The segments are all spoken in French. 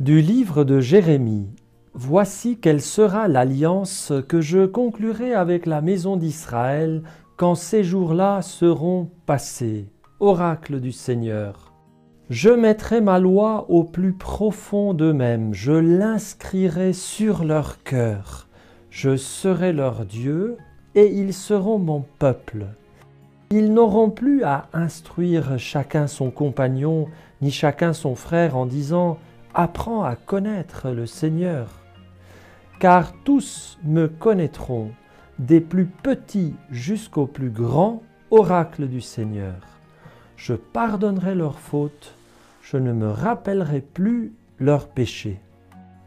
Du livre de Jérémie. Voici quelle sera l'alliance que je conclurai avec la maison d'Israël quand ces jours-là seront passés. Oracle du Seigneur. Je mettrai ma loi au plus profond d'eux-mêmes, je l'inscrirai sur leur cœur. Je serai leur Dieu et ils seront mon peuple. Ils n'auront plus à instruire chacun son compagnon, ni chacun son frère en disant « Apprends à connaître le Seigneur ». Car tous me connaîtront, des plus petits jusqu'aux plus grands, oracle du Seigneur. Je pardonnerai leurs fautes, je ne me rappellerai plus leurs péchés.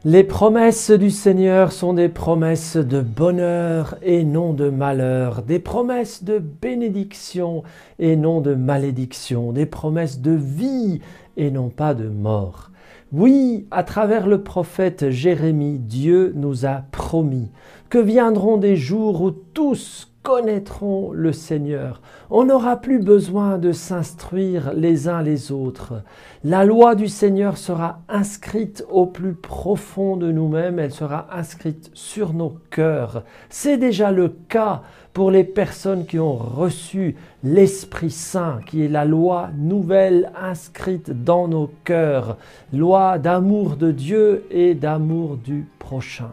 Les promesses du Seigneur sont des promesses de bonheur et non de malheur, des promesses de bénédiction et non de malédiction, des promesses de vie et non pas de mort. Oui, à travers le prophète Jérémie, Dieu nous a promis que viendront des jours où tous connaîtront le Seigneur. On n'aura plus besoin de s'instruire les uns les autres. La loi du Seigneur sera inscrite au plus profond de nous-mêmes, elle sera inscrite sur nos cœurs. C'est déjà le cas pour les personnes qui ont reçu l'Esprit Saint, qui est la loi nouvelle inscrite dans nos cœurs, loi d'amour de Dieu et d'amour du prochain.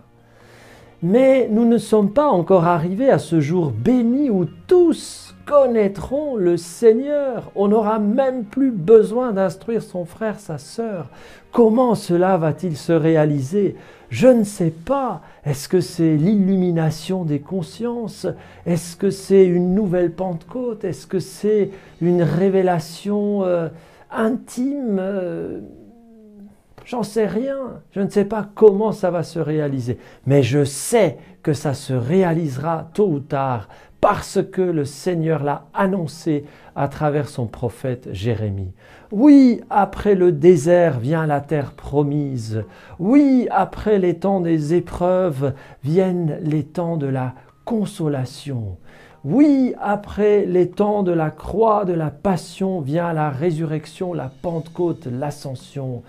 Mais nous ne sommes pas encore arrivés à ce jour béni où tous connaîtront le Seigneur. On n'aura même plus besoin d'instruire son frère, sa sœur. Comment cela va-t-il se réaliser? Je ne sais pas. Est-ce que c'est l'illumination des consciences? Est-ce que c'est une nouvelle Pentecôte? Est-ce que c'est une révélation intime? J'en sais rien, je ne sais pas comment ça va se réaliser, mais je sais que ça se réalisera tôt ou tard parce que le Seigneur l'a annoncé à travers son prophète Jérémie. Oui, après le désert vient la terre promise. Oui, après les temps des épreuves viennent les temps de la consolation. Oui, après les temps de la croix, de la passion, vient la résurrection, la Pentecôte, l'ascension.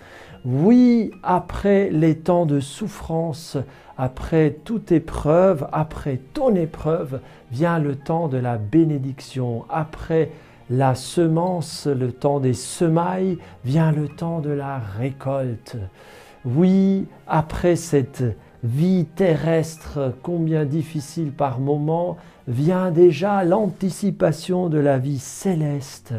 Oui, après les temps de souffrance, après toute épreuve, après ton épreuve, vient le temps de la bénédiction. Après la semence, le temps des semailles, vient le temps de la récolte. Oui, après cette vie terrestre, combien difficile par moments, vient déjà l'anticipation de la vie céleste.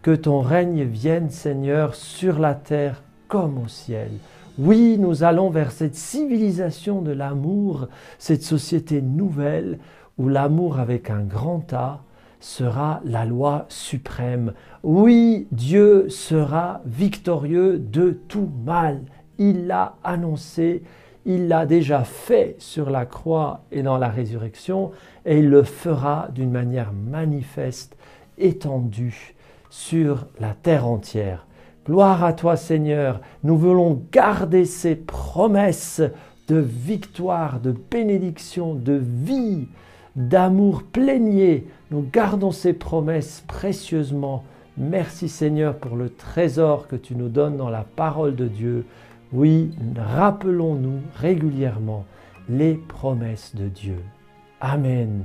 Que ton règne vienne, Seigneur, sur la terre comme au ciel. Oui, nous allons vers cette civilisation de l'amour, cette société nouvelle où l'amour avec un grand A sera la loi suprême. Oui, Dieu sera victorieux de tout mal. Il l'a annoncé, il l'a déjà fait sur la croix et dans la résurrection, et il le fera d'une manière manifeste, étendue sur la terre entière. Gloire à toi Seigneur, nous voulons garder ces promesses de victoire, de bénédiction, de vie, d'amour plénier. Nous gardons ces promesses précieusement. Merci Seigneur pour le trésor que tu nous donnes dans la parole de Dieu. Oui, rappelons-nous régulièrement les promesses de Dieu. Amen.